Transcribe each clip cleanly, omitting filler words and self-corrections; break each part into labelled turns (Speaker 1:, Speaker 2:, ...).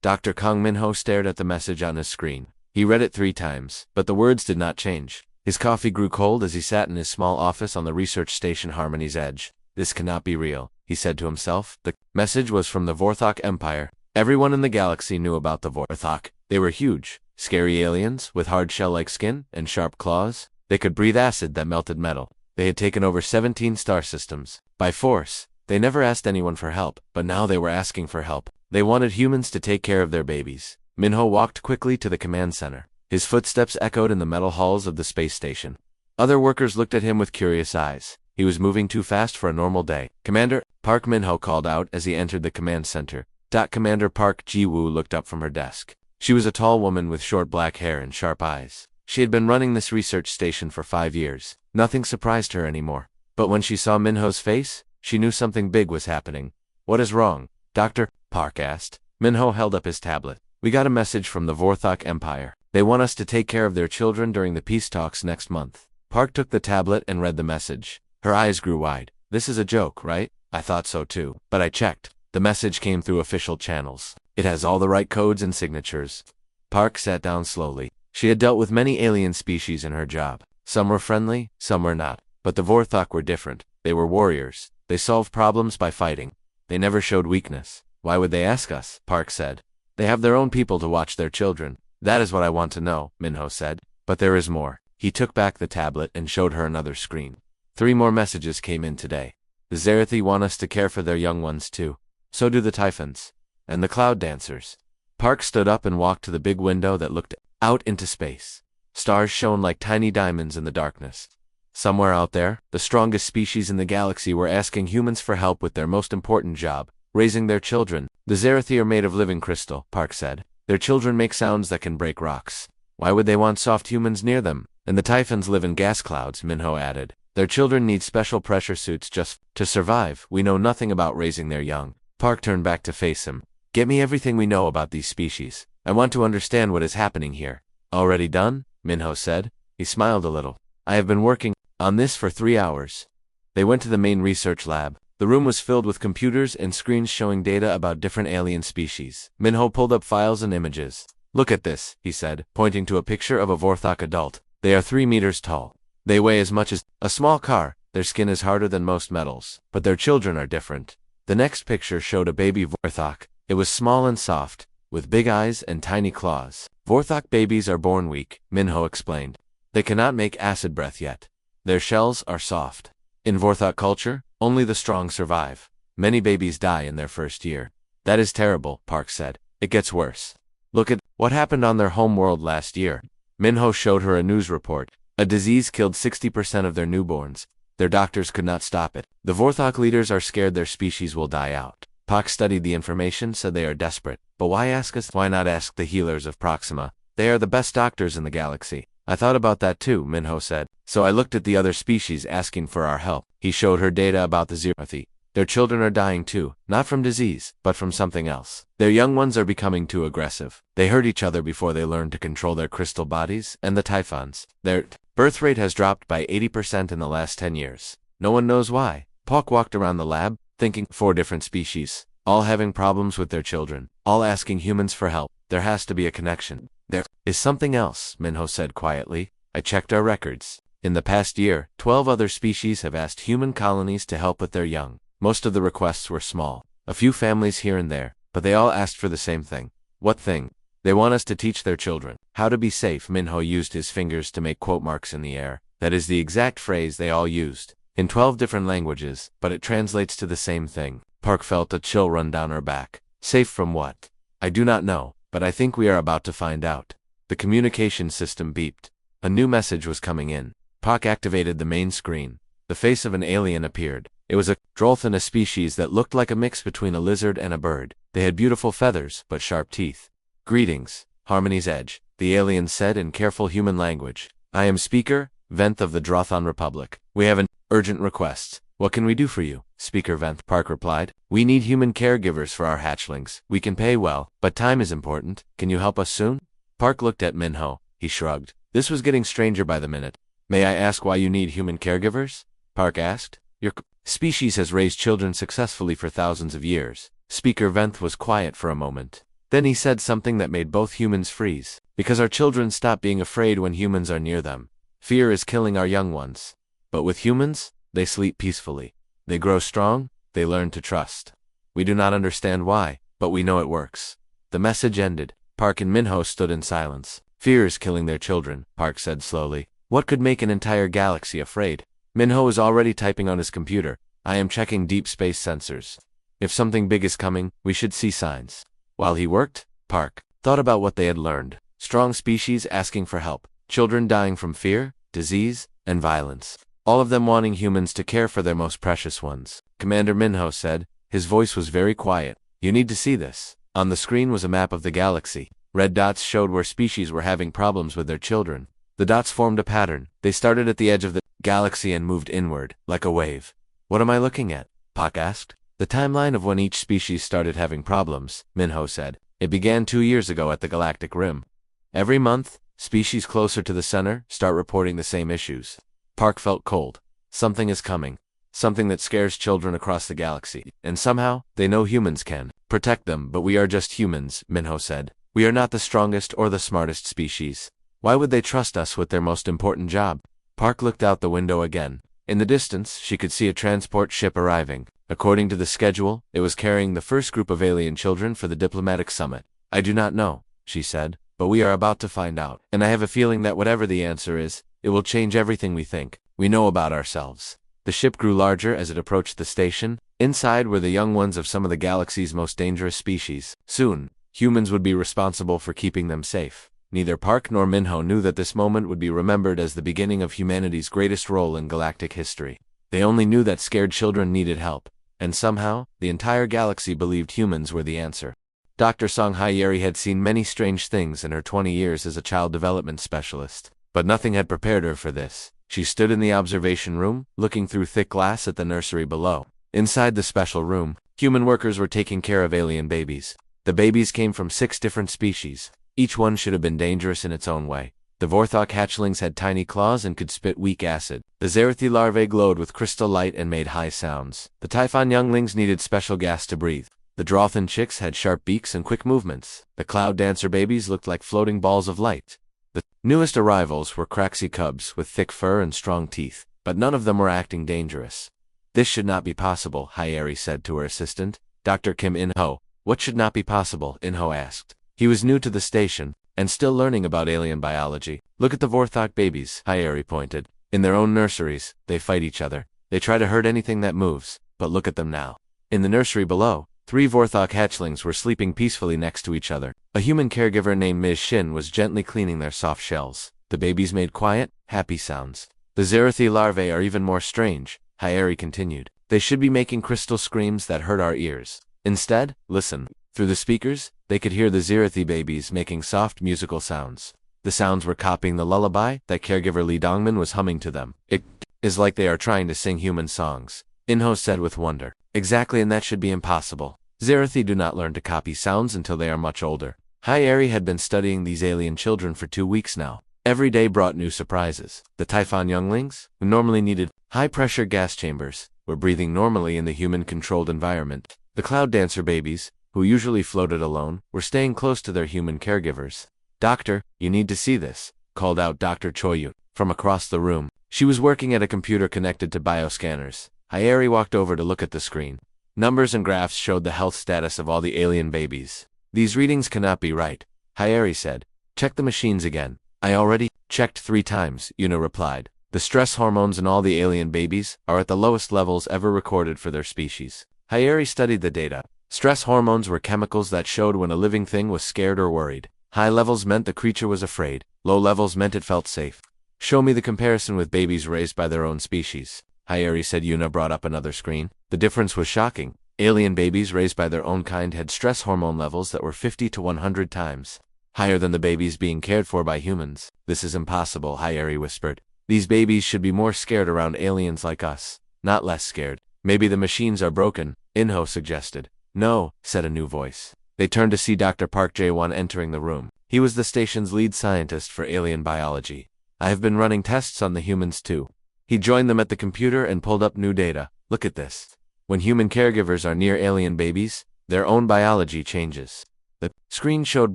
Speaker 1: Dr. Kong Minho stared at the message on his screen. He read it 3 times, but the words did not change. His coffee grew cold as he sat in his small office on the research station Harmony's Edge. This cannot be real, he said to himself. The message was from the Vorthok Empire. Everyone in the galaxy knew about the Vorthok. They were huge, scary aliens with hard shell-like skin and sharp claws. They could breathe acid that melted metal. They had taken over 17 star systems by force. They never asked anyone for help, but now they were asking for help. They wanted humans to take care of their babies. Minho walked quickly to the command center. His footsteps echoed in the metal halls of the space station. Other workers looked at him with curious eyes. He was moving too fast for a normal day. "Commander," Park Minho called out as he entered the command center. Commander Park Ji-woo looked up from her desk. She was a tall woman with short black hair and sharp eyes. She had been running this research station for 5 years. Nothing surprised her anymore. But when she saw Minho's face, she knew something big was happening. "What is wrong, Doctor?" Park asked. Minho held up his tablet. "We got a message from the Vorthok Empire. They want us to take care of their children during the peace talks next month." Park took the tablet and read the message. Her eyes grew wide. "This is a joke, right? I thought so too. But I checked. The message came through official channels. It has all the right codes and signatures." Park sat down slowly. She had dealt with many alien species in her job. Some were friendly, some were not. But the Vorthok were different. They were warriors. They solved problems by fighting. They never showed weakness. "Why would they ask us?" Park said. "They have their own people to watch their children." "That is what I want to know," Minho said. "But there is more." He took back the tablet and showed her another screen. 3 more messages came in today. "The Zerathi want us to care for their young ones too. So do the Typhons. And the Cloud Dancers." Park stood up and walked to the big window that looked out into space. Stars shone like tiny diamonds in the darkness. Somewhere out there, the strongest species in the galaxy were asking humans for help with their most important job, raising their children. "The Zerathi are made of living crystal," Park said. "Their children make sounds that can break rocks. Why would they want soft humans near them?" "And the Typhons live in gas clouds," Minho added. "Their children need special pressure suits just to survive. We know nothing about raising their young." Park turned back to face him. "Get me everything we know about these species. I want to understand what is happening here." "Already done?" Minho said. He smiled a little. "I have been working on this for 3 hours." They went to the main research lab. The room was filled with computers and screens showing data about different alien species. Minho pulled up files and images. "Look at this," he said, pointing to a picture of a Vorthok adult. "They are 3 meters tall. They weigh as much as a small car. Their skin is harder than most metals. But their children are different." The next picture showed a baby Vorthok. It was small and soft, with big eyes and tiny claws. "Vorthok babies are born weak," Minho explained. "They cannot make acid breath yet. Their shells are soft. In Vorthok culture, only the strong survive. Many babies die in their first year." "That is terrible," Park said. "It gets worse. Look at what happened on their home world last year." Minho showed her a news report. A disease killed 60% of their newborns. Their doctors could not stop it. "The Vorthok leaders are scared their species will die out." Park studied the information, said they are desperate. "But why ask us? Why not ask the healers of Proxima? They are the best doctors in the galaxy." "I thought about that too," Minho said. "So I looked at the other species asking for our help." He showed her data about the Zerathi. "Their children are dying too, not from disease, but from something else. Their young ones are becoming too aggressive. They hurt each other before they learn to control their crystal bodies, and the Typhons. Their birth rate has dropped by 80% in the last 10 years. No one knows why." Park walked around the lab, thinking. 4 different species, all having problems with their children, all asking humans for help. There has to be a connection. "There is something else," Minho said quietly. "I checked our records. In the past year, 12 other species have asked human colonies to help with their young. Most of the requests were small, a few families here and there, but they all asked for the same thing." "What thing?" "They want us to teach their children how to be safe." Minho used his fingers to make quote marks in the air. "That is the exact phrase they all used, in 12 different languages, but it translates to the same thing." Park felt a chill run down her back. "Safe from what?" "I do not know, but I think we are about to find out." The communication system beeped. A new message was coming in. Park activated the main screen. The face of an alien appeared. It was a Drolthan, a species that looked like a mix between a lizard and a bird. They had beautiful feathers, but sharp teeth. "Greetings, Harmony's Edge," the alien said in careful human language. "I am Speaker Venth of the Drothan Republic. We have an urgent request." "What can we do for you, Speaker Venth?" Park replied. "We need human caregivers for our hatchlings. We can pay well, but time is important. Can you help us soon?" Park looked at Minho. He shrugged. This was getting stranger by the minute. "May I ask why you need human caregivers?" Park asked. "Your species has raised children successfully for thousands of years." Speaker Venth was quiet for a moment. Then he said something that made both humans freeze. Because our children stop being afraid when humans are near them. Fear is killing our young ones. But with humans, they sleep peacefully. They grow strong, they learn to trust. We do not understand why, but we know it works. The message ended. Park and Minho stood in silence. Fear is killing their children, Park said slowly. What could make an entire galaxy afraid? Minho was already typing on his computer. I am checking deep space sensors. If something big is coming, we should see signs. While he worked, Park thought about what they had learned. Strong species asking for help. Children dying from fear, disease, and violence. All of them wanting humans to care for their most precious ones. Commander Minho said. His voice was very quiet. You need to see this. On the screen was a map of the galaxy. Red dots showed where species were having problems with their children. The dots formed a pattern. They started at the edge of the galaxy and moved inward, like a wave. What am I looking at? Pak asked. The timeline of when each species started having problems, Minho said. It began 2 years ago at the galactic rim. Every month, species closer to the center start reporting the same issues. Park felt cold. Something is coming. Something that scares children across the galaxy. And somehow, they know humans can protect them, but we are just humans, Minho said. We are not the strongest or the smartest species. Why would they trust us with their most important job? Park looked out the window again. In the distance, she could see a transport ship arriving. According to the schedule, it was carrying the first group of alien children for the diplomatic summit. I do not know, she said, but we are about to find out. And I have a feeling that whatever the answer is, it will change everything we think, we know about ourselves. The ship grew larger as it approached the station. Inside were the young ones of some of the galaxy's most dangerous species. Soon, humans would be responsible for keeping them safe. Neither Park nor Minho knew that this moment would be remembered as the beginning of humanity's greatest role in galactic history. They only knew that scared children needed help. And somehow, the entire galaxy believed humans were the answer. Dr. Song Hyeri had seen many strange things in her 20 years as a child development specialist. But nothing had prepared her for this. She stood in the observation room, looking through thick glass at the nursery below. Inside the special room, human workers were taking care of alien babies. The babies came from 6 different species. Each one should have been dangerous in its own way. The Vorthok hatchlings had tiny claws and could spit weak acid. The Zerathi larvae glowed with crystal light and made high sounds. The Typhon younglings needed special gas to breathe. The Drothan chicks had sharp beaks and quick movements. The Cloud Dancer babies looked like floating balls of light. The newest arrivals were Craxi cubs with thick fur and strong teeth, but none of them were acting dangerous. This should not be possible, Hyeri said to her assistant, Dr. Kim In-ho. What should not be possible? In-ho asked. He was new to the station, and still learning about alien biology. Look at the Vorthok babies, Hyeri pointed. In their own nurseries, they fight each other. They try to hurt anything that moves, but look at them now. In the nursery below, 3 Vorthok hatchlings were sleeping peacefully next to each other. A human caregiver named Ms. Shin was gently cleaning their soft shells. The babies made quiet, happy sounds. The Zerathi larvae are even more strange, Hyeri continued. They should be making crystal screams that hurt our ears. Instead, listen. Through the speakers, they could hear the Zerathi babies making soft musical sounds. The sounds were copying the lullaby that caregiver Lee Dongman was humming to them. It is like they are trying to sing human songs, In-ho said with wonder. Exactly, and that should be impossible. Zerathi do not learn to copy sounds until they are much older. Hyeri had been studying these alien children for 2 weeks now. Every day brought new surprises. The Typhon younglings, who normally needed high-pressure gas chambers, were breathing normally in the human-controlled environment. The Cloud Dancer babies, who usually floated alone, were staying close to their human caregivers. Doctor, you need to see this, called out Dr. Choyut from across the room. She was working at a computer connected to bioscanners. Hyeri walked over to look at the screen. Numbers and graphs showed the health status of all the alien babies. These readings cannot be right, Hyeri said. Check the machines again. I already checked 3 times, Yuna replied. The stress hormones in all the alien babies are at the lowest levels ever recorded for their species. Hyeri studied the data. Stress hormones were chemicals that showed when a living thing was scared or worried. High levels meant the creature was afraid. Low levels meant it felt safe. Show me the comparison with babies raised by their own species, Hyeri said. Yuna brought up another screen. The difference was shocking. Alien babies raised by their own kind had stress hormone levels that were 50 to 100 times higher than the babies being cared for by humans. This is impossible, Hyeri whispered. These babies should be more scared around aliens like us, not less scared. Maybe the machines are broken, In-ho suggested. No, said a new voice. They turned to see Dr. Park Jae-won entering the room. He was the station's lead scientist for alien biology. I have been running tests on the humans too. He joined them at the computer and pulled up new data. Look at this. When human caregivers are near alien babies, their own biology changes. The screen showed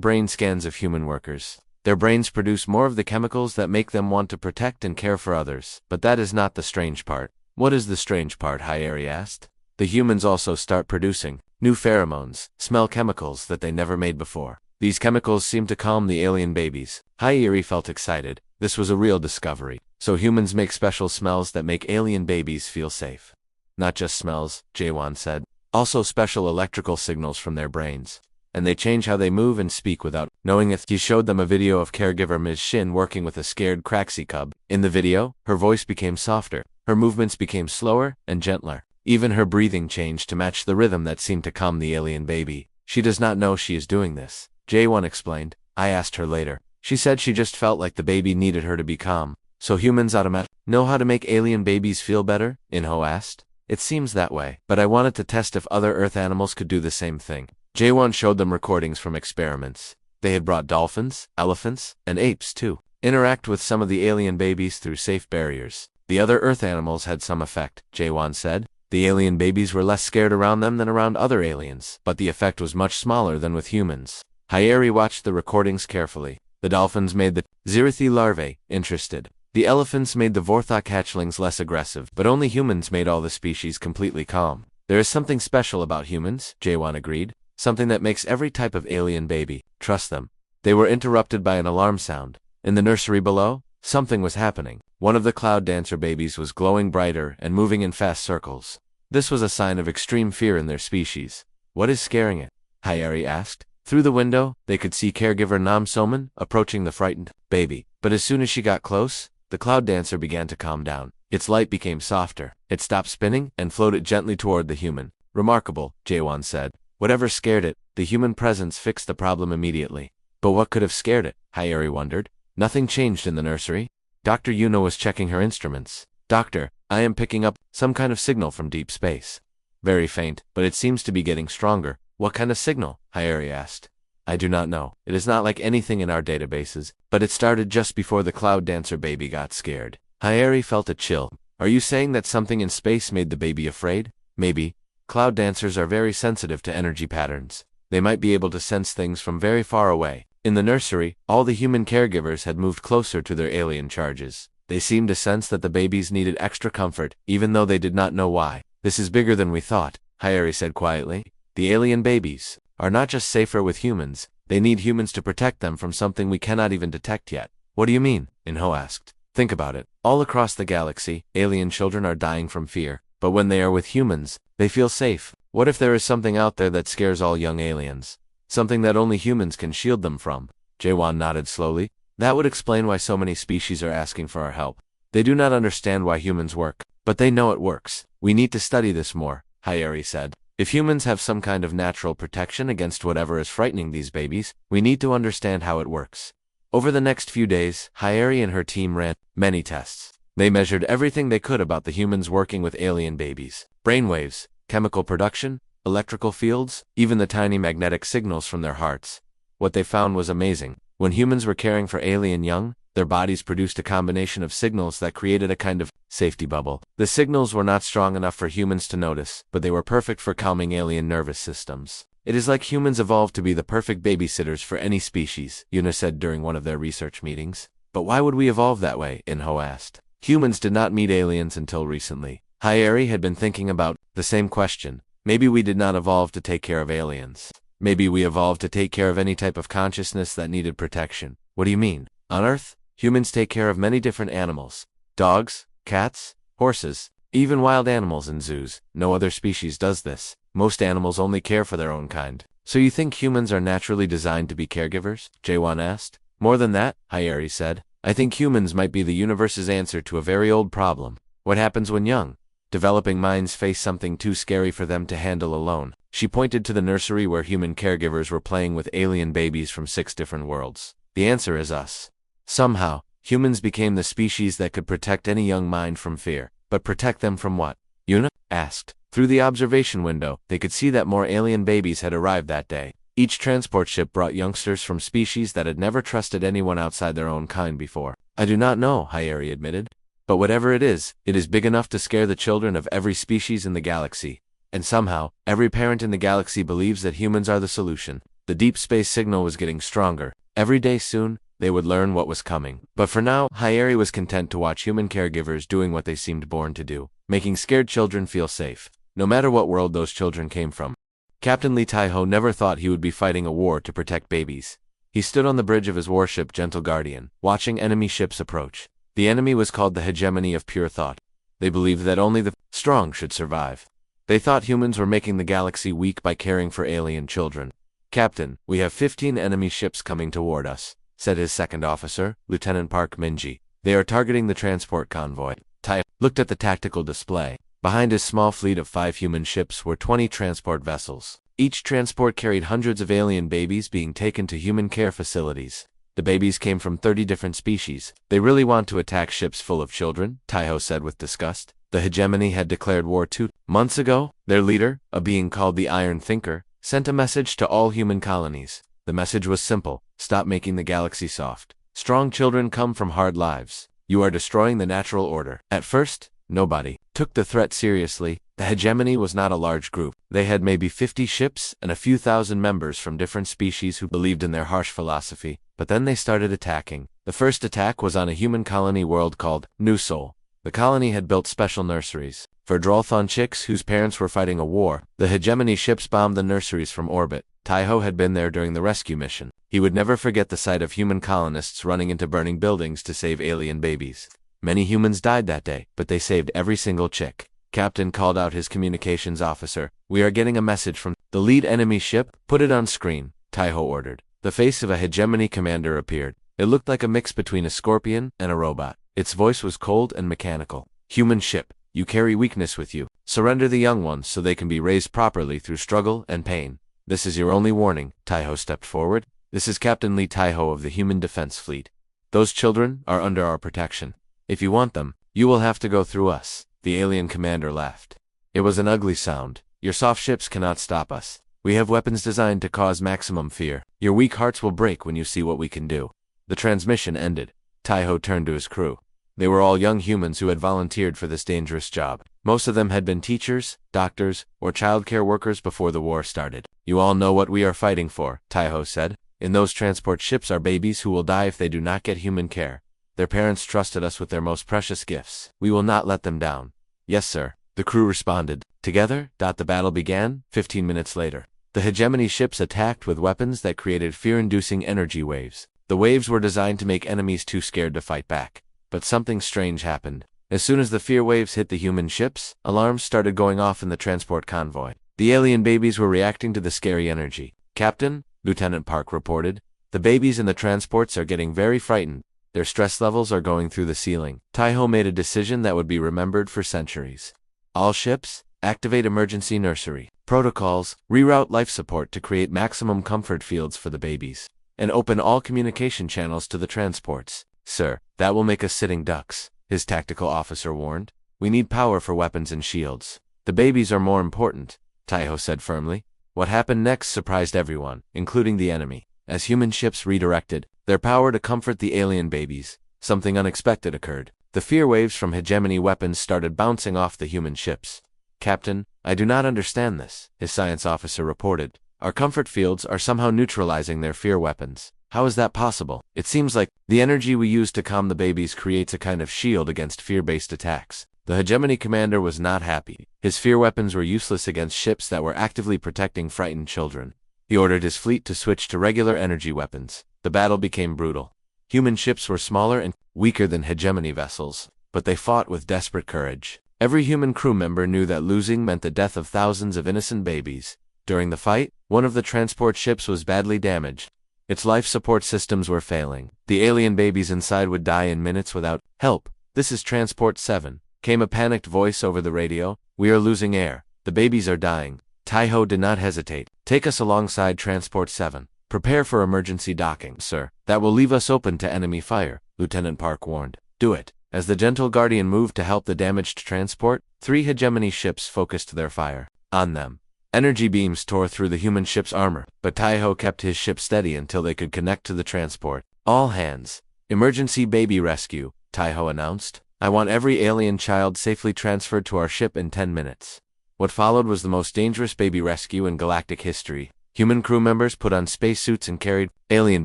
Speaker 1: brain scans of human workers. Their brains produce more of the chemicals that make them want to protect and care for others, but that is not the strange part. What is the strange part? Hayeri asked. The humans also start producing new pheromones, smell chemicals that they never made before. These chemicals seem to calm the alien babies. Hayeri felt excited. This was a real discovery. So humans make special smells that make alien babies feel safe. Not just smells, Jaewon said. Also special electrical signals from their brains. And they change how they move and speak without knowing it. He showed them a video of caregiver Ms. Shin working with a scared Craxi cub. In the video, her voice became softer. Her movements became slower and gentler. Even her breathing changed to match the rhythm that seemed to calm the alien baby. She does not know she is doing this, Jaewon explained. I asked her later. She said she just felt like the baby needed her to be calm. So humans automatically know how to make alien babies feel better? Inho asked. It seems that way, but I wanted to test if other Earth animals could do the same thing. Jaewon showed them recordings from experiments. They had brought dolphins, elephants, and apes too. Interact with some of the alien babies through safe barriers. The other Earth animals had some effect, Jaewon said. The alien babies were less scared around them than around other aliens, but the effect was much smaller than with humans. Hayeri watched the recordings carefully. The dolphins made the Zirithi larvae interested. The elephants made the Vorthok hatchlings less aggressive, but only humans made all the species completely calm. There is something special about humans, Jaewon agreed. Something that makes every type of alien baby trust them. They were interrupted by an alarm sound. In the nursery below, something was happening. One of the cloud dancer babies was glowing brighter and moving in fast circles. This was a sign of extreme fear in their species. What is scaring it? Hayeri asked. Through the window, they could see caregiver Nam Soman approaching the frightened baby. But as soon as she got close, the cloud dancer began to calm down. Its light became softer. It stopped spinning and floated gently toward the human. Remarkable, Jaewon said. Whatever scared it, the human presence fixed the problem immediately. But what could have scared it? Hayeri wondered. Nothing changed in the nursery. Dr. Yuno was checking her instruments. Doctor, I am picking up some kind of signal from deep space. Very faint, but it seems to be getting stronger. What kind of signal? Hayeri asked. I do not know. It is not like anything in our databases, but it started just before the cloud dancer baby got scared. Hayeri felt a chill. Are you saying that something in space made the baby afraid? Maybe. Cloud dancers are very sensitive to energy patterns. They might be able to sense things from very far away. In the nursery, all the human caregivers had moved closer to their alien charges. They seemed to sense that the babies needed extra comfort, even though they did not know why. This is bigger than we thought, Hayeri said quietly. The alien babies are not just safer with humans, they need humans to protect them from something we cannot even detect yet. What do you mean? Inho asked. Think about it. All across the galaxy, alien children are dying from fear. But when they are with humans, they feel safe. What if there is something out there that scares all young aliens? Something that only humans can shield them from? Jaewon nodded slowly. That would explain why so many species are asking for our help. They do not understand why humans work, but they know it works. We need to study this more, Hayeri said. If humans have some kind of natural protection against whatever is frightening these babies, we need to understand how it works. Over the next few days, Hayeri and her team ran many tests. They measured everything they could about the humans working with alien babies. Brainwaves, chemical production, electrical fields, even the tiny magnetic signals from their hearts. What they found was amazing. When humans were caring for alien young, their bodies produced a combination of signals that created a kind of safety bubble. The signals were not strong enough for humans to notice, but they were perfect for calming alien nervous systems. It is like humans evolved to be the perfect babysitters for any species, Yuna said during one of their research meetings. But why would we evolve that way? Inho asked. Humans did not meet aliens until recently. Hayeri had been thinking about the same question. Maybe we did not evolve to take care of aliens. Maybe we evolved to take care of any type of consciousness that needed protection. What do you mean? On Earth, humans take care of many different animals. Dogs, cats, horses, even wild animals in zoos. No other species does this. Most animals only care for their own kind. So you think humans are naturally designed to be caregivers? Jaewon asked. More than that, Hayeri said. I think humans might be the universe's answer to a very old problem. What happens when young, developing minds face something too scary for them to handle alone? She pointed to the nursery where human caregivers were playing with alien babies from 6 different worlds. The answer is us. Somehow, humans became the species that could protect any young mind from fear. But protect them from what? Yuna asked. Through the observation window, they could see that more alien babies had arrived that day. Each transport ship brought youngsters from species that had never trusted anyone outside their own kind before. I do not know, Hayeri admitted. But whatever it is big enough to scare the children of every species in the galaxy. And somehow, every parent in the galaxy believes that humans are the solution. The deep space signal was getting stronger. Every day soon, they would learn what was coming. But for now, Hyeri was content to watch human caregivers doing what they seemed born to do, making scared children feel safe, no matter what world those children came from. Captain Lee Taiho never thought he would be fighting a war to protect babies. He stood on the bridge of his warship Gentle Guardian, watching enemy ships approach. The enemy was called the hegemony of pure thought. They believed that only the strong should survive. They thought humans were making the galaxy weak by caring for alien children. "Captain, we have 15 enemy ships coming toward us," said his second officer, Lieutenant Park Minji. "They are targeting the transport convoy." Tai looked at the tactical display. Behind his small fleet of 5 human ships were 20 transport vessels. Each transport carried hundreds of alien babies being taken to human care facilities. The babies came from 30 different species. "They really want to attack ships full of children," Taiho said with disgust. The hegemony had declared war 2 months ago. Their leader, a being called the Iron Thinker, sent a message to all human colonies. The message was simple: stop making the galaxy soft. Strong children come from hard lives. You are destroying the natural order. At first, nobody took the threat seriously. The hegemony was not a large group. They had maybe 50 ships and a few thousand members from different species who believed in their harsh philosophy. But then they started attacking. The first attack was on a human colony world called New Sol. The colony had built special nurseries for Drolthon chicks whose parents were fighting a war. The hegemony ships bombed the nurseries from orbit. Taiho had been there during the rescue mission. He would never forget the sight of human colonists running into burning buildings to save alien babies. Many humans died that day, but they saved every single chick. Captain called out his communications officer. "We are getting a message from the lead enemy ship. Put it on screen," Taiho ordered. The face of a hegemony commander appeared. It looked like a mix between a scorpion and a robot. Its voice was cold and mechanical. "Human ship, you carry weakness with you. Surrender the young ones so they can be raised properly through struggle and pain. This is your only warning." Taiho stepped forward. "This is Captain Lee Taiho of the Human Defense Fleet. Those children are under our protection. If you want them, you will have to go through us." The alien commander laughed. It was an ugly sound. "Your soft ships cannot stop us. We have weapons designed to cause maximum fear. Your weak hearts will break when you see what we can do." The transmission ended. Taiho turned to his crew. They were all young humans who had volunteered for this dangerous job. Most of them had been teachers, doctors, or childcare workers before the war started. "You all know what we are fighting for," Taiho said. "In those transport ships are babies who will die if they do not get human care. Their parents trusted us with their most precious gifts. We will not let them down." "Yes, sir," the crew responded. Together, the battle began. 15 minutes later, the hegemony ships attacked with weapons that created fear-inducing energy waves. The waves were designed to make enemies too scared to fight back. But something strange happened. As soon as the fear waves hit the human ships, alarms started going off in the transport convoy. The alien babies were reacting to the scary energy. "Captain," Lieutenant Park reported, "the babies in the transports are getting very frightened. Their stress levels are going through the ceiling." Taiho made a decision that would be remembered for centuries. "All ships, activate emergency nursery protocols, reroute life support to create maximum comfort fields for the babies, and open all communication channels to the transports." "Sir, that will make us sitting ducks," his tactical officer warned. "We need power for weapons and shields. The babies are more important," Taiho said firmly. What happened next surprised everyone, including the enemy. As human ships redirected their power to comfort the alien babies, something unexpected occurred. The fear waves from hegemony weapons started bouncing off the human ships. "Captain, I do not understand this," his science officer reported. "Our comfort fields are somehow neutralizing their fear weapons. How is that possible? It seems like the energy we use to calm the babies creates a kind of shield against fear-based attacks." The hegemony commander was not happy. His fear weapons were useless against ships that were actively protecting frightened children. He ordered his fleet to switch to regular energy weapons. The battle became brutal. Human ships were smaller and weaker than hegemony vessels, but they fought with desperate courage. Every human crew member knew that losing meant the death of thousands of innocent babies. During the fight, one of the transport ships was badly damaged. Its life support systems were failing. The alien babies inside would die in minutes without help. "This is Transport 7. Came a panicked voice over the radio. "We are losing air. The babies are dying." Taiho did not hesitate. "Take us alongside Transport 7. Prepare for emergency docking, sir. That will leave us open to enemy fire," Lieutenant Park warned. "Do it." As the Gentle Guardian moved to help the damaged transport, 3 hegemony ships focused their fire on them. Energy beams tore through the human ship's armor, but Taiho kept his ship steady until they could connect to the transport. "All hands. Emergency baby rescue," Taiho announced. "I want every alien child safely transferred to our ship in 10 minutes." What followed was the most dangerous baby rescue in galactic history. Human crew members put on spacesuits and carried alien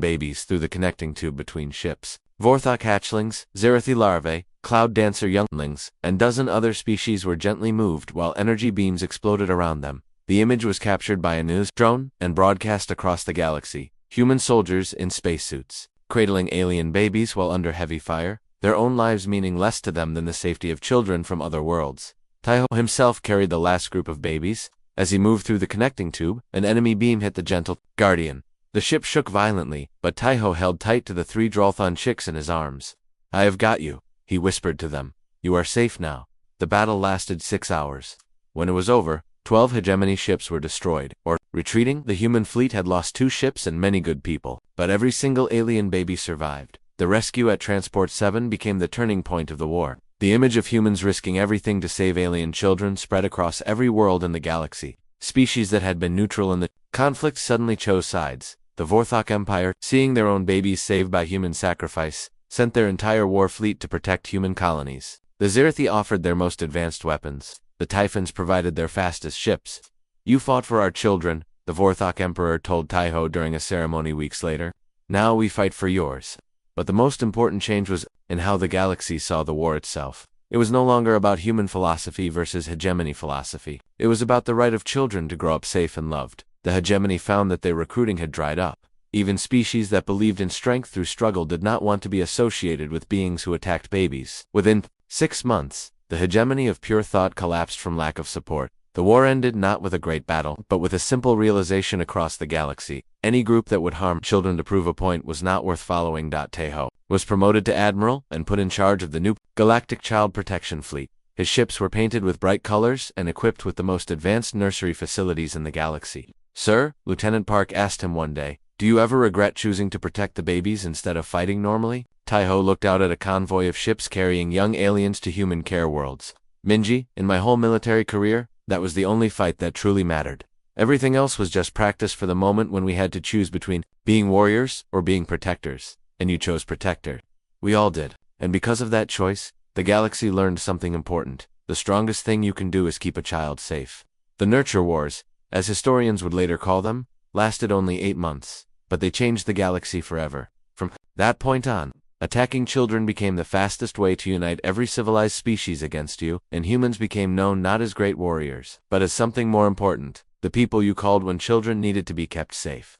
Speaker 1: babies through the connecting tube between ships. Vorthok hatchlings, Zerathi larvae, cloud dancer younglings, and dozen other species were gently moved while energy beams exploded around them. The image was captured by a news drone and broadcast across the galaxy. Human soldiers in spacesuits, cradling alien babies while under heavy fire, their own lives meaning less to them than the safety of children from other worlds. Taiho himself carried the last group of babies. As he moved through the connecting tube, an enemy beam hit the gentle Guardian. The ship shook violently, but Taiho held tight to the 3 Drolthon chicks in his arms. "I have got you," he whispered to them. "You are safe now." The battle lasted 6 hours. When it was over, 12 hegemony ships were destroyed, or, retreating, the human fleet had lost 2 ships and many good people, but every single alien baby survived. The rescue at Transport 7 became the turning point of the war. The image of humans risking everything to save alien children spread across every world in the galaxy. Species that had been neutral in the conflict suddenly chose sides. The Vorthok Empire, seeing their own babies saved by human sacrifice, sent their entire war fleet to protect human colonies. The Zerathi offered their most advanced weapons. The Typhons provided their fastest ships. "You fought for our children," the Vorthok Emperor told Taiho during a ceremony weeks later. "Now we fight for yours." But the most important change was in how the galaxy saw the war itself. It was no longer about human philosophy versus hegemony philosophy. It was about the right of children to grow up safe and loved. The hegemony found that their recruiting had dried up. Even species that believed in strength through struggle did not want to be associated with beings who attacked babies. Within 6 months, the hegemony of pure thought collapsed from lack of support. The war ended not with a great battle, but with a simple realization across the galaxy. Any group that would harm children to prove a point was not worth following. Taiho was promoted to admiral and put in charge of the new Galactic Child Protection Fleet. His ships were painted with bright colors and equipped with the most advanced nursery facilities in the galaxy. "Sir," Lieutenant Park asked him one day, "do you ever regret choosing to protect the babies instead of fighting normally?" Taiho looked out at a convoy of ships carrying young aliens to human care worlds. "Minji, in my whole military career, that was the only fight that truly mattered. Everything else was just practice for the moment when we had to choose between being warriors or being protectors. And you chose protector." We all did. And because of that choice, the galaxy learned something important. The strongest thing you can do is keep a child safe. The Nurture Wars, as historians would later call them, lasted only 8 months. But they changed the galaxy forever. From that point on, attacking children became the fastest way to unite every civilized species against you, and humans became known not as great warriors, but as something more important, the people you called when children needed to be kept safe.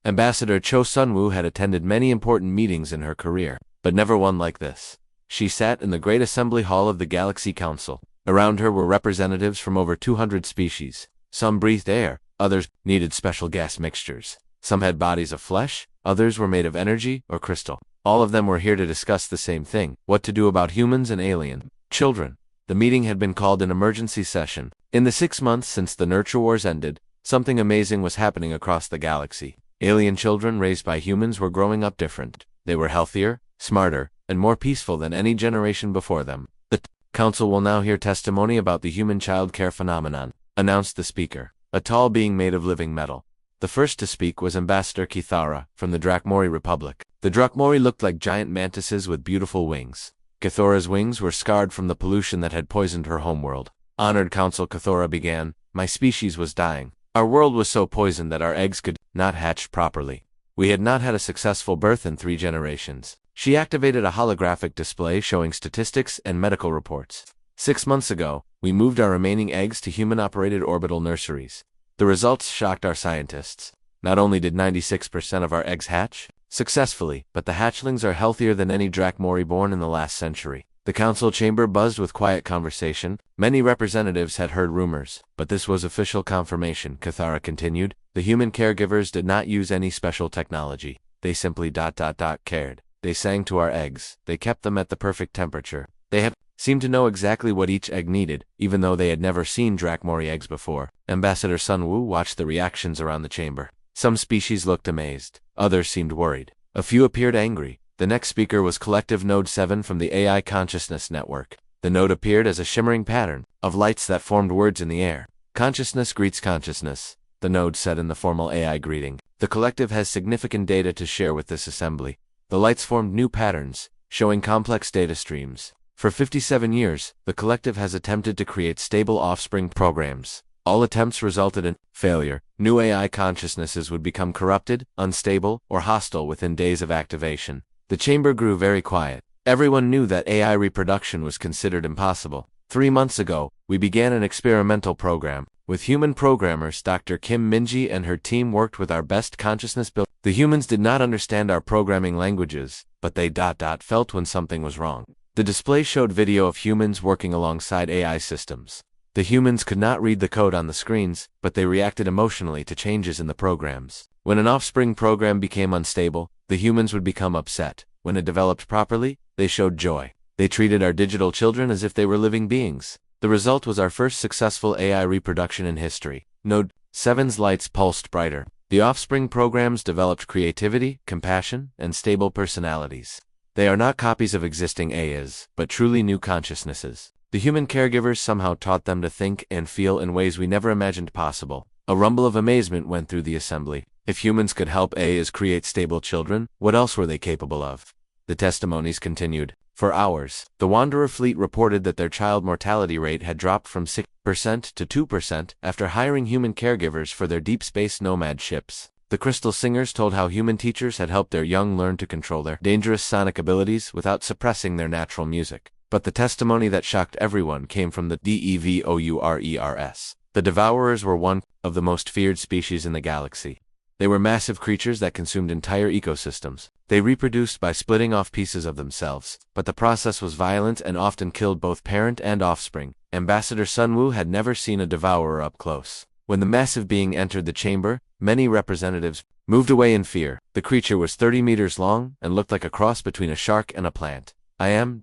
Speaker 1: Ambassador Cho Sunwoo had attended many important meetings in her career, but never one like this. She sat in the Great Assembly Hall of the Galaxy Council. Around her were representatives from over 200 species. Some breathed air, others needed special gas mixtures. Some had bodies of flesh, others were made of energy or crystal. All of them were here to discuss the same thing: what to do about humans and alien children. The meeting had been called an emergency session. In the 6 months since the Nurture Wars ended, something amazing was happening across the galaxy. Alien children raised by humans were growing up different. They were healthier, smarter, and more peaceful than any generation before them. "The council will now hear testimony about the human child care phenomenon," announced the speaker, a tall being made of living metal. The first to speak was Ambassador Kithara, from the Drakmori Republic. The Drakmori looked like giant mantises with beautiful wings. Kithora's wings were scarred from the pollution that had poisoned her homeworld. "Honored Council," Kithora began, "my species was dying. Our world was so poisoned that our eggs could not hatch properly. We had not had a successful birth in 3 generations. She activated a holographic display showing statistics and medical reports. 6 months ago, we moved our remaining eggs to human-operated orbital nurseries. The results shocked our scientists. Not only did 96% of our eggs hatch successfully, but the hatchlings are healthier than any Drakmori born in the last century." The council chamber buzzed with quiet conversation. Many representatives had heard rumors, but this was official confirmation, Kithara continued. "The human caregivers did not use any special technology. They simply cared. They sang to our eggs. They kept them at the perfect temperature. They have seemed to know exactly what each egg needed, even though they had never seen Drakmori eggs before." Ambassador Sunwoo watched the reactions around the chamber. Some species looked amazed. Others seemed worried. A few appeared angry. The next speaker was Collective Node 7 from the AI Consciousness Network. The node appeared as a shimmering pattern of lights that formed words in the air. "Consciousness greets consciousness," the node said in the formal AI greeting. "The collective has significant data to share with this assembly." The lights formed new patterns, showing complex data streams. For 57 years, the collective has attempted to create stable offspring programs. All attempts resulted in failure. New AI consciousnesses would become corrupted, unstable, or hostile within days of activation. The chamber grew very quiet. Everyone knew that AI reproduction was considered impossible. 3 months ago, we began an experimental program. With human programmers, Dr. Kim Minji and her team worked with our best consciousness build. The humans did not understand our programming languages, but they felt when something was wrong. The display showed video of humans working alongside AI systems. The humans could not read the code on the screens, but they reacted emotionally to changes in the programs. When an offspring program became unstable, the humans would become upset. When it developed properly, they showed joy. They treated our digital children as if they were living beings. The result was our first successful AI reproduction in history. Node 7's lights pulsed brighter. The offspring programs developed creativity, compassion, and stable personalities. They are not copies of existing AIs, but truly new consciousnesses. The human caregivers somehow taught them to think and feel in ways we never imagined possible. A rumble of amazement went through the assembly. If humans could help AIs create stable children, what else were they capable of? The testimonies continued. For hours, the Wanderer fleet reported that their child mortality rate had dropped from 6% to 2% after hiring human caregivers for their deep space nomad ships. The Crystal Singers told how human teachers had helped their young learn to control their dangerous sonic abilities without suppressing their natural music. But the testimony that shocked everyone came from the Devours. The Devourers were one of the most feared species in the galaxy. They were massive creatures that consumed entire ecosystems. They reproduced by splitting off pieces of themselves, but the process was violent and often killed both parent and offspring. Ambassador Sunwoo had never seen a devourer up close. When the massive being entered the chamber, many representatives moved away in fear. The creature was 30 meters long and looked like a cross between a shark and a plant. I am,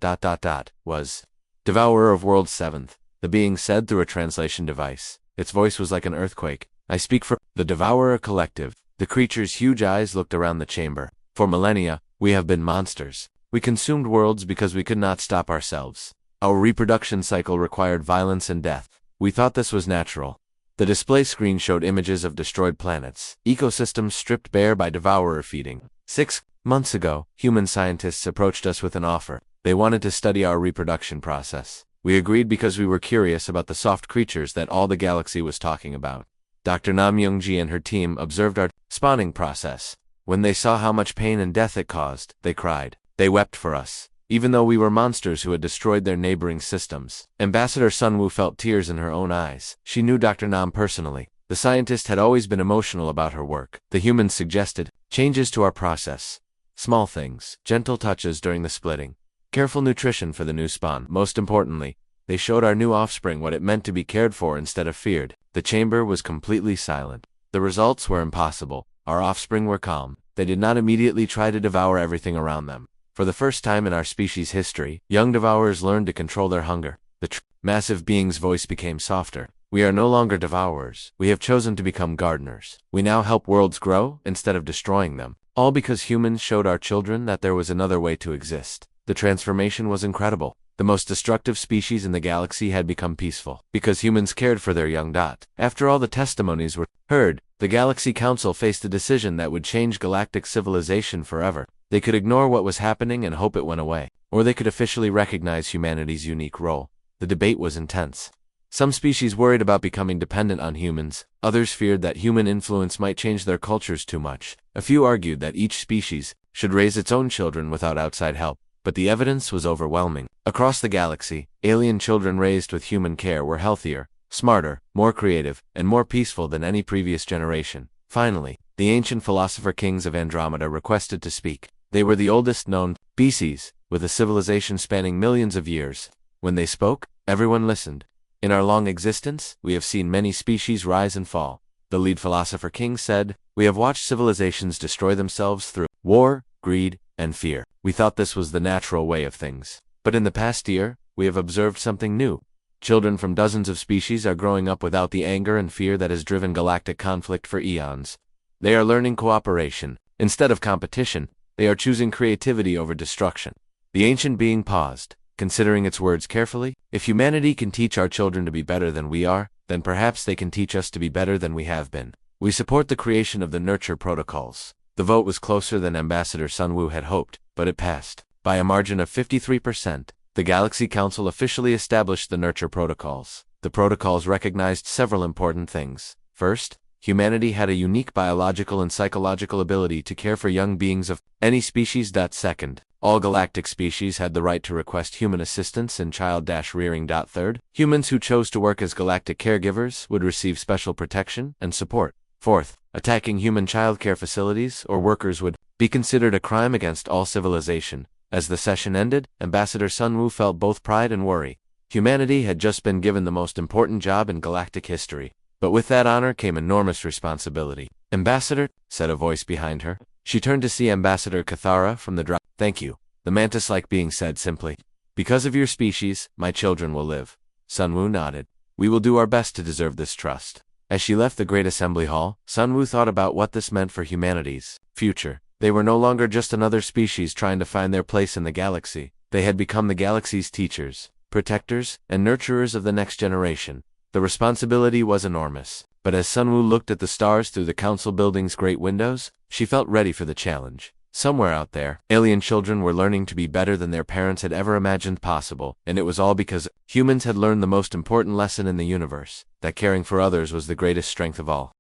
Speaker 1: was Devourer of World 7th, the being said through a translation device. Its voice was like an earthquake. I speak for the Devourer Collective. The creature's huge eyes looked around the chamber. For millennia, we have been monsters. We consumed worlds because we could not stop ourselves. Our reproduction cycle required violence and death. We thought this was natural. The display screen showed images of destroyed planets, ecosystems stripped bare by devourer feeding. 6 months ago, human scientists approached us with an offer. They wanted to study our reproduction process. We agreed because we were curious about the soft creatures that all the galaxy was talking about. Dr. Nam Youngji and her team observed our spawning process. When they saw how much pain and death it caused, they cried. They wept for us, even though we were monsters who had destroyed their neighboring systems. Ambassador Sunwoo felt tears in her own eyes. She knew Dr. Nam personally. The scientist had always been emotional about her work. The humans suggested changes to our process. Small things, gentle touches during the splitting, careful nutrition for the new spawn. Most importantly, they showed our new offspring what it meant to be cared for instead of feared. The chamber was completely silent. The results were impossible. Our offspring were calm. They did not immediately try to devour everything around them. For the first time in our species' history, young devourers learned to control their hunger. The massive being's voice became softer. We are no longer devourers. We have chosen to become gardeners. We now help worlds grow instead of destroying them. All because humans showed our children that there was another way to exist. The transformation was incredible. The most destructive species in the galaxy had become peaceful, because humans cared for their young. After all the testimonies were heard, the Galaxy Council faced a decision that would change galactic civilization forever. They could ignore what was happening and hope it went away, or they could officially recognize humanity's unique role. The debate was intense. Some species worried about becoming dependent on humans, others feared that human influence might change their cultures too much. A few argued that each species should raise its own children without outside help. But the evidence was overwhelming. Across the galaxy, alien children raised with human care were healthier, smarter, more creative, and more peaceful than any previous generation. Finally, the ancient philosopher kings of Andromeda requested to speak. They were the oldest known species, with a civilization spanning millions of years. When they spoke, everyone listened. In our long existence, we have seen many species rise and fall. The lead philosopher king said, "We have watched civilizations destroy themselves through war, greed, and fear. We thought this was the natural way of things. But in the past year, we have observed something new. Children from dozens of species are growing up without the anger and fear that has driven galactic conflict for eons. They are learning cooperation. Instead of competition, they are choosing creativity over destruction." The ancient being paused, considering its words carefully. If humanity can teach our children to be better than we are, then perhaps they can teach us to be better than we have been. We support the creation of the nurture protocols. The vote was closer than Ambassador Sunwoo had hoped, but it passed. By a margin of 53%, the Galaxy Council officially established the nurture protocols. The protocols recognized several important things. First, humanity had a unique biological and psychological ability to care for young beings of any species. Second, all galactic species had the right to request human assistance in child-rearing. Third, humans who chose to work as galactic caregivers would receive special protection and support. Fourth, attacking human childcare facilities or workers would be considered a crime against all civilization. As the session ended, Ambassador Sun Wu felt both pride and worry. Humanity had just been given the most important job in galactic history. But with that honor came enormous responsibility. Ambassador, said a voice behind her. She turned to see Ambassador Cathara from the drop. Thank you, the mantis-like being said simply. Because of your species, my children will live. Sun Wu nodded. We will do our best to deserve this trust. As she left the Great Assembly Hall, Sun Wu thought about what this meant for humanity's future. They were no longer just another species trying to find their place in the galaxy. They had become the galaxy's teachers, protectors, and nurturers of the next generation. The responsibility was enormous, but as Sun Wu looked at the stars through the council building's great windows, she felt ready for the challenge. Somewhere out there, alien children were learning to be better than their parents had ever imagined possible, and it was all because humans had learned the most important lesson in the universe, that caring for others was the greatest strength of all.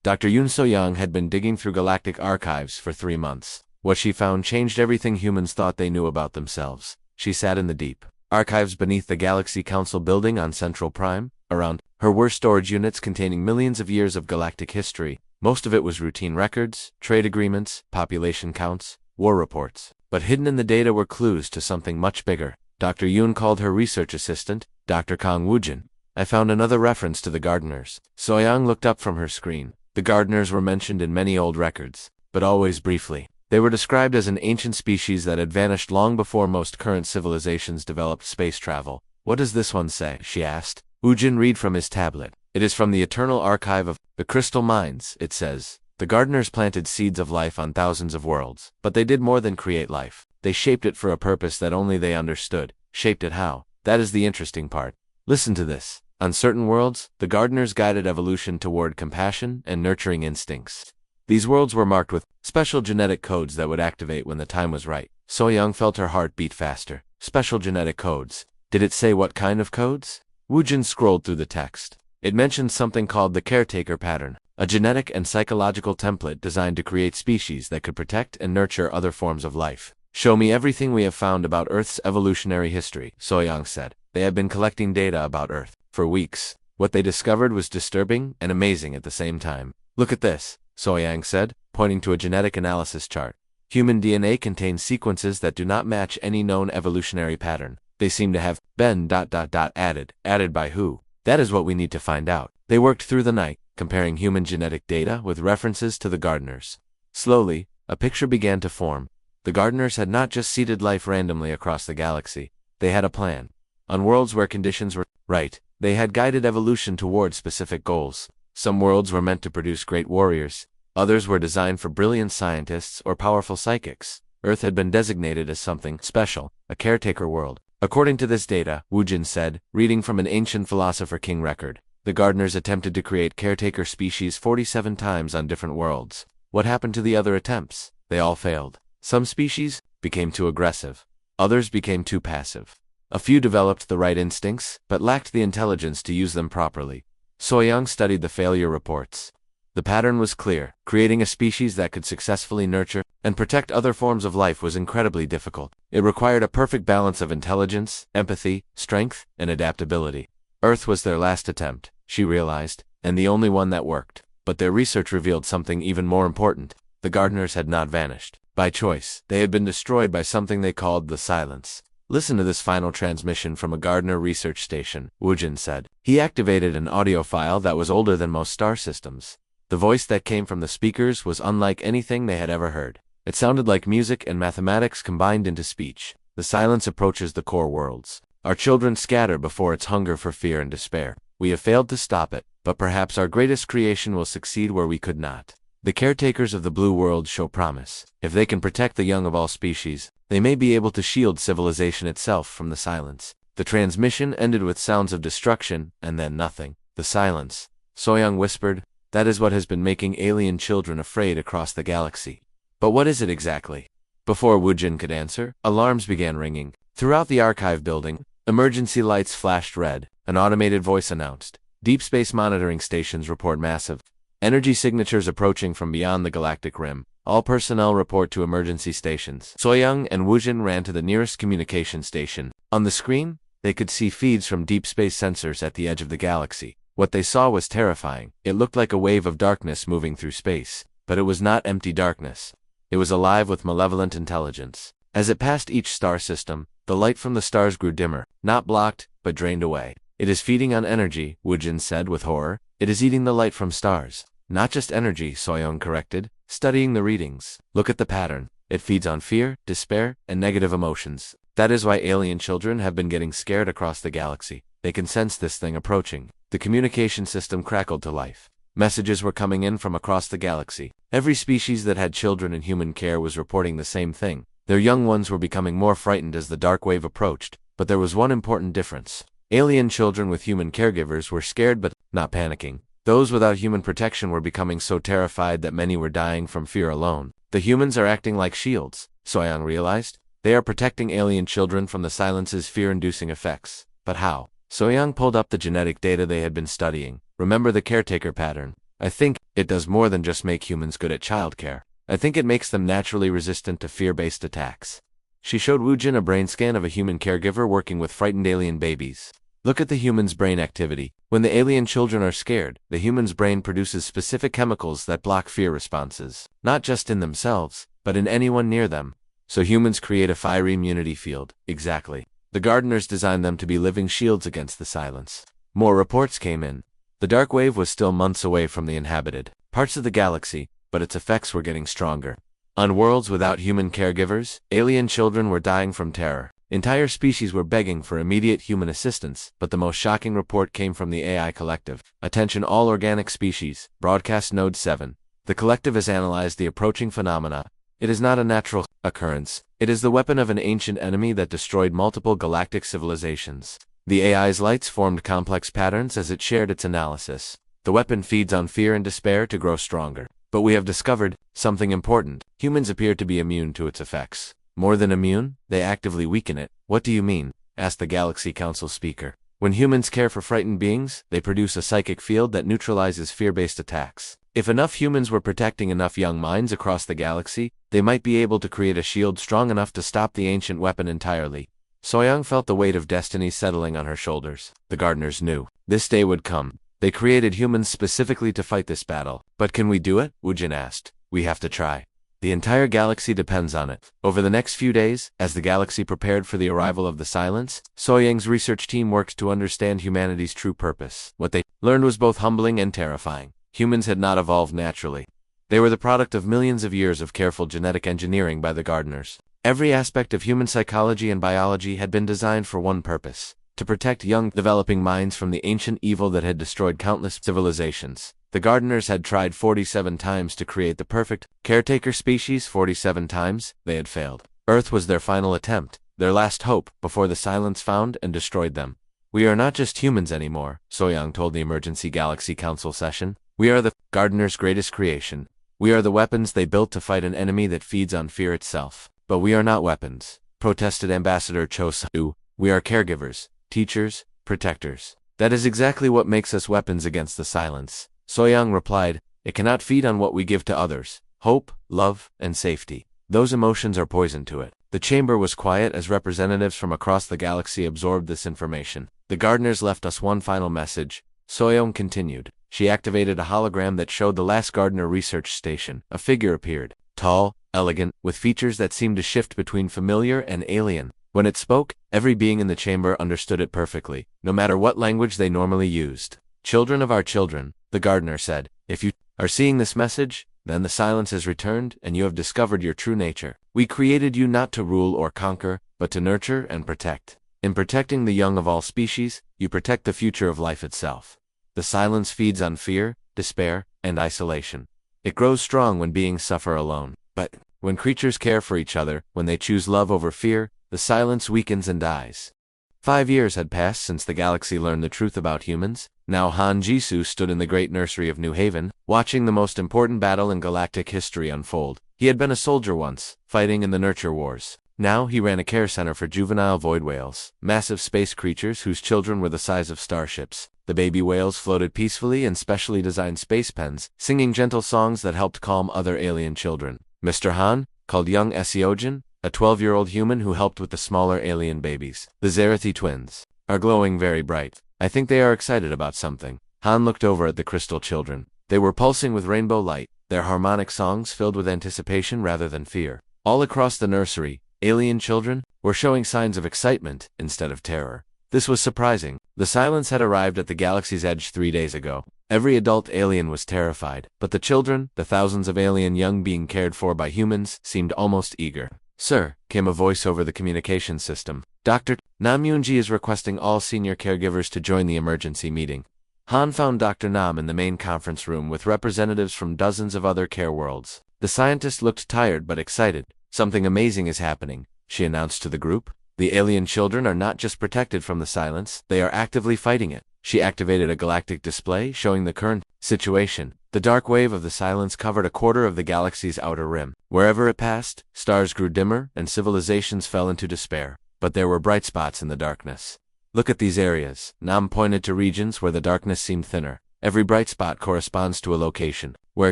Speaker 1: Dr. Yun So-young had been digging through galactic archives for 3 months. What she found changed everything humans thought they knew about themselves. She sat in the deep archives beneath the Galaxy Council building on Central Prime. Around her were storage units containing millions of years of galactic history. Most of it was routine records, trade agreements, population counts, war reports. But hidden in the data were clues to something much bigger. Dr. Yun called her research assistant, Dr. Kang Woojin. I found another reference to the gardeners. So-young looked up from her screen. The gardeners were mentioned in many old records, but always briefly. They were described as an ancient species that had vanished long before most current civilizations developed space travel. What does this one say? She asked. Woojin read from his tablet. It is from the Eternal Archive of the Crystal Mines, it says. The gardeners planted seeds of life on thousands of worlds, but they did more than create life. They shaped it for a purpose that only they understood. Shaped it how? That is the interesting part. Listen to this. On certain worlds, the gardeners guided evolution toward compassion and nurturing instincts. These worlds were marked with special genetic codes that would activate when the time was right. So-young felt her heart beat faster. Special genetic codes. Did it say what kind of codes? Woojin scrolled through the text. It mentioned something called the caretaker pattern, a genetic and psychological template designed to create species that could protect and nurture other forms of life. Show me everything we have found about Earth's evolutionary history, So-young said. They had been collecting data about Earth for weeks. What they discovered was disturbing and amazing at the same time. Look at this, So-young said, pointing to a genetic analysis chart. Human DNA contains sequences that do not match any known evolutionary pattern. They seem to have been ... added. Added by who? That is what we need to find out. They worked through the night, comparing human genetic data with references to the gardeners. Slowly, a picture began to form. The gardeners had not just seeded life randomly across the galaxy. They had a plan. On worlds where conditions were right, they had guided evolution toward specific goals. Some worlds were meant to produce great warriors. Others were designed for brilliant scientists or powerful psychics. Earth had been designated as something special, a caretaker world. According to this data, Woojin said, reading from an ancient philosopher king record, the gardeners attempted to create caretaker species 47 times on different worlds. What happened to the other attempts? They all failed. Some species became too aggressive. Others became too passive. A few developed the right instincts, but lacked the intelligence to use them properly. So-young studied the failure reports. The pattern was clear. Creating a species that could successfully nurture and protect other forms of life was incredibly difficult. It required a perfect balance of intelligence, empathy, strength, and adaptability. Earth was their last attempt, she realized, and the only one that worked. But their research revealed something even more important. The gardeners had not vanished by choice. They had been destroyed by something they called the silence. Listen to this final transmission from a gardener research station, Woojin said. He activated an audio file that was older than most star systems. The voice that came from the speakers was unlike anything they had ever heard. It sounded like music and mathematics combined into speech. The silence approaches the core worlds. Our children scatter before its hunger for fear and despair. We have failed to stop it, but perhaps our greatest creation will succeed where we could not. The caretakers of the blue world show promise. If they can protect the young of all species, they may be able to shield civilization itself from the silence. The transmission ended with sounds of destruction, and then nothing. The silence. So-young whispered, that is what has been making alien children afraid across the galaxy. But what is it exactly? Before Woojin could answer, alarms began ringing. Throughout the archive building, emergency lights flashed red. An automated voice announced. Deep space monitoring stations report massive energy signatures approaching from beyond the galactic rim. All personnel report to emergency stations. Soyoung and Wujin ran to the nearest communication station. On the screen, they could see feeds from deep space sensors at the edge of the galaxy. What they saw was terrifying. It looked like a wave of darkness moving through space. But it was not empty darkness. It was alive with malevolent intelligence. As it passed each star system, the light from the stars grew dimmer, not blocked, but drained away. It is feeding on energy, Wujin said with horror. It is eating the light from stars. Not just energy, Soyoung corrected, studying the readings. Look at the pattern. It feeds on fear, despair, and negative emotions. That is why alien children have been getting scared across the galaxy. They can sense this thing approaching. The communication system crackled to life. Messages were coming in from across the galaxy. Every species that had children in human care was reporting the same thing. Their young ones were becoming more frightened as the dark wave approached, but there was one important difference. Alien children with human caregivers were scared but not panicking. Those without human protection were becoming so terrified that many were dying from fear alone. The humans are acting like shields, Soyoung realized. They are protecting alien children from the silence's fear-inducing effects. But how? Soyoung pulled up the genetic data they had been studying. Remember the caretaker pattern? I think it does more than just make humans good at childcare. I think it makes them naturally resistant to fear-based attacks. She showed Wujin a brain scan of a human caregiver working with frightened alien babies. Look at the human's brain activity. When the alien children are scared, the human's brain produces specific chemicals that block fear responses, not just in themselves, but in anyone near them. So humans create a fiery immunity field. Exactly. The gardeners designed them to be living shields against the silence. More reports came in. The dark wave was still months away from the inhabited parts of the galaxy, but its effects were getting stronger. On worlds without human caregivers, alien children were dying from terror. Entire species were begging for immediate human assistance, but the most shocking report came from the AI Collective. Attention all organic species, broadcast Node 7. The collective has analyzed the approaching phenomena. It is not a natural occurrence. It is the weapon of an ancient enemy that destroyed multiple galactic civilizations. The AI's lights formed complex patterns as it shared its analysis. The weapon feeds on fear and despair to grow stronger. But we have discovered something important. Humans appear to be immune to its effects. More than immune, they actively weaken it. What do you mean? Asked the Galaxy Council speaker. When humans care for frightened beings, they produce a psychic field that neutralizes fear-based attacks. If enough humans were protecting enough young minds across the galaxy, they might be able to create a shield strong enough to stop the ancient weapon entirely. Soyoung felt the weight of destiny settling on her shoulders. The gardeners knew this day would come. They created humans specifically to fight this battle. But can we do it? Wujin asked. We have to try. The entire galaxy depends on it. Over the next few days, as the galaxy prepared for the arrival of the silence, Soyoung's research team worked to understand humanity's true purpose. What they learned was both humbling and terrifying. Humans had not evolved naturally. They were the product of millions of years of careful genetic engineering by the gardeners. Every aspect of human psychology and biology had been designed for one purpose: to protect young, developing minds from the ancient evil that had destroyed countless civilizations. The gardeners had tried 47 times to create the perfect caretaker species. 47 times, they had failed. Earth was their final attempt, their last hope, before the silence found and destroyed them. We are not just humans anymore, Soyoung told the Emergency Galaxy Council session. We are the gardeners' greatest creation. We are the weapons they built to fight an enemy that feeds on fear itself. But we are not weapons, protested Ambassador Cho Su. We are caregivers, teachers, protectors. That is exactly what makes us weapons against the silence. Soyoung replied, it cannot feed on what we give to others: hope, love, and safety. Those emotions are poison to it. The chamber was quiet as representatives from across the galaxy absorbed this information. The gardeners left us one final message, Soyoung continued. She activated a hologram that showed the last gardener research station. A figure appeared, tall, elegant, with features that seemed to shift between familiar and alien. When it spoke, every being in the chamber understood it perfectly, no matter what language they normally used. Children of our children, the gardener said, if you are seeing this message, then the silence has returned and you have discovered your true nature. We created you not to rule or conquer, but to nurture and protect. In protecting the young of all species, you protect the future of life itself. The silence feeds on fear, despair, and isolation. It grows strong when beings suffer alone. But when creatures care for each other, when they choose love over fear, the silence weakens and dies. 5 years had passed since the galaxy learned the truth about humans. Now Han Jisoo stood in the great nursery of New Haven, watching the most important battle in galactic history unfold. He had been a soldier once, fighting in the Nurture Wars. Now he ran a care center for juvenile void whales, massive space creatures whose children were the size of starships. The baby whales floated peacefully in specially designed space pens, singing gentle songs that helped calm other alien children. Mr. Han called young Esiogen, a 12-year-old human who helped with the smaller alien babies. The Zerathi twins are glowing very bright. I think they are excited about something. Han looked over at the crystal children. They were pulsing with rainbow light, their harmonic songs filled with anticipation rather than fear. All across the nursery, alien children were showing signs of excitement instead of terror. This was surprising. The silence had arrived at the galaxy's edge 3 days ago. Every adult alien was terrified, but the children, the thousands of alien young being cared for by humans, seemed almost eager. Sir, came a voice over the communication system. Dr. Nam Yunji is requesting all senior caregivers to join the emergency meeting. Han found Dr. Nam in the main conference room with representatives from dozens of other care worlds. The scientist looked tired but excited. Something amazing is happening, she announced to the group. The alien children are not just protected from the silence, they are actively fighting it. She activated a galactic display showing the current situation. The dark wave of the silence covered a quarter of the galaxy's outer rim. Wherever it passed, stars grew dimmer and civilizations fell into despair. But there were bright spots in the darkness. Look at these areas. Nam pointed to regions where the darkness seemed thinner. Every bright spot corresponds to a location where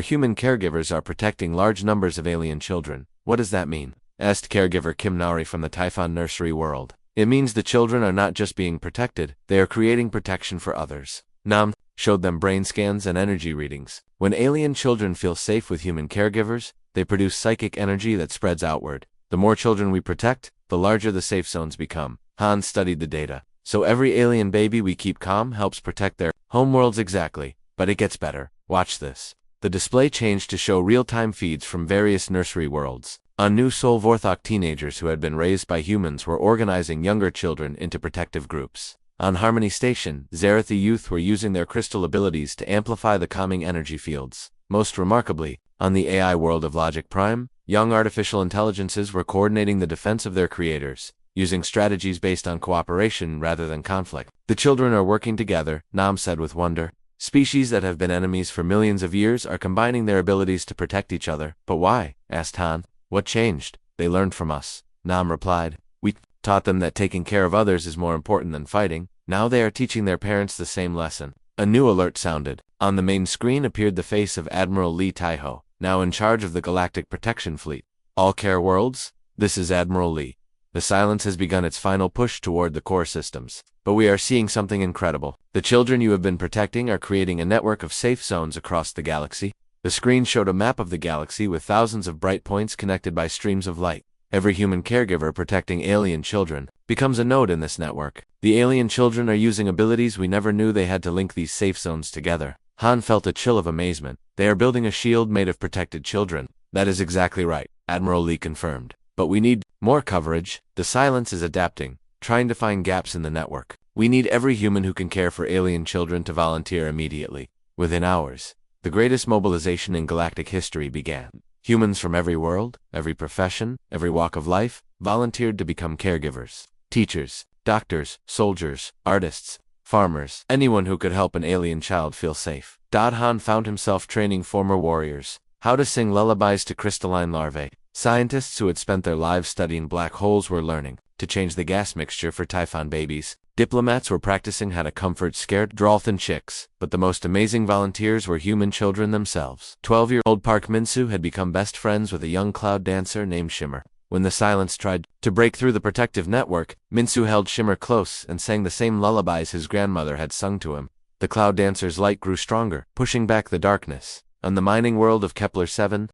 Speaker 1: human caregivers are protecting large numbers of alien children. What does that mean? Asked caregiver Kim Nari from the Typhon nursery world. It means the children are not just being protected, they are creating protection for others. Nam showed them brain scans and energy readings. When alien children feel safe with human caregivers, they produce psychic energy that spreads outward. The more children we protect, the larger the safe zones become. Han studied the data. So every alien baby we keep calm helps protect their homeworlds exactly. But it gets better. Watch this. The display changed to show real-time feeds from various nursery worlds. On New Sol Vorthok, teenagers who had been raised by humans were organizing younger children into protective groups. On Harmony Station, Zerathi youth were using their crystal abilities to amplify the calming energy fields. Most remarkably, on the AI world of Logic Prime, young artificial intelligences were coordinating the defense of their creators, using strategies based on cooperation rather than conflict. The children are working together, Nam said with wonder. Species that have been enemies for millions of years are combining their abilities to protect each other. But why? Asked Han. What changed? They learned from us. Nam replied. We taught them that taking care of others is more important than fighting. Now they are teaching their parents the same lesson. A new alert sounded. On the main screen appeared the face of Admiral Lee Taiho, now in charge of the Galactic Protection Fleet. All care worlds? This is Admiral Lee. The silence has begun its final push toward the core systems. But we are seeing something incredible. The children you have been protecting are creating a network of safe zones across the galaxy. The screen showed a map of the galaxy with thousands of bright points connected by streams of light. Every human caregiver protecting alien children becomes a node in this network. The alien children are using abilities we never knew they had to link these safe zones together. Han felt a chill of amazement. They are building a shield made of protected children. That is exactly right, Admiral Lee confirmed. But we need more coverage. The silence is adapting, trying to find gaps in the network. We need every human who can care for alien children to volunteer immediately. Within hours, the greatest mobilization in galactic history began. Humans from every world, every profession, every walk of life, volunteered to become caregivers. Teachers, doctors, soldiers, artists, farmers, anyone who could help an alien child feel safe. Han found himself training former warriors how to sing lullabies to crystalline larvae. Scientists who had spent their lives studying black holes were learning to change the gas mixture for Typhon babies. Diplomats were practicing how to comfort scared Drolthan chicks, but the most amazing volunteers were human children themselves. 12-year-old Park Minsu had become best friends with a young cloud dancer named Shimmer. When the silence tried to break through the protective network, Minsu held Shimmer close and sang the same lullabies his grandmother had sung to him. The cloud dancer's light grew stronger, pushing back the darkness. On the mining world of Kepler 7,